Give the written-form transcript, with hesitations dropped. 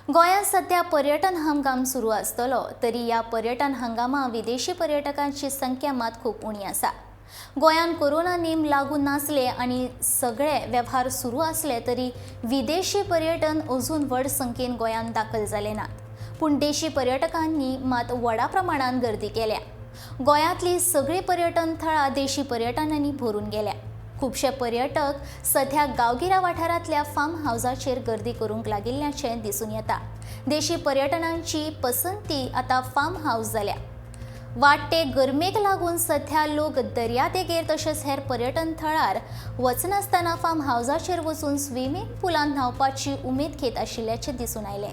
गोंयांत सध्या पर्यटन हंगाम सुरू आसतलो तरी ह्या पर्यटन हंगामात विदेशी पर्यटकांची संख्या मात खूप उणी आसा। गोंयांत कोरोना नेम लागू नासले आनी सगळे वेव्हार सुरू असले तरी विदेशी पर्यटन अजून व्हड संख्येन गोंयांत दाखल जाले नात। पूण देशी पर्यटकांनी मात व्हडा प्रमाणात गर्दी केल्या। गोंयांतली सगळी पर्यटन थळां देशी पर्यटनांनी भरून गेल्या। खूबशे पर्यटक सध्या गांवगिऱ्या वाठारांतल्या फार्म हावसाचेर गर्दी करूंक लागिल्ल्याचें दिसून येता। देशी पर्यटनांची पसंती आता फार्म हावस जाल्या। वाडटे गरमेक लागून सध्या लोक दर्यादेगेर तशेंच हेर पर्यटन थळार वचनासतना फार्म हावसाचेर वचून स्विमींग पुलांत न्हावपाची उमेद घेत आशिल्ल्याचें दिसून आयलें।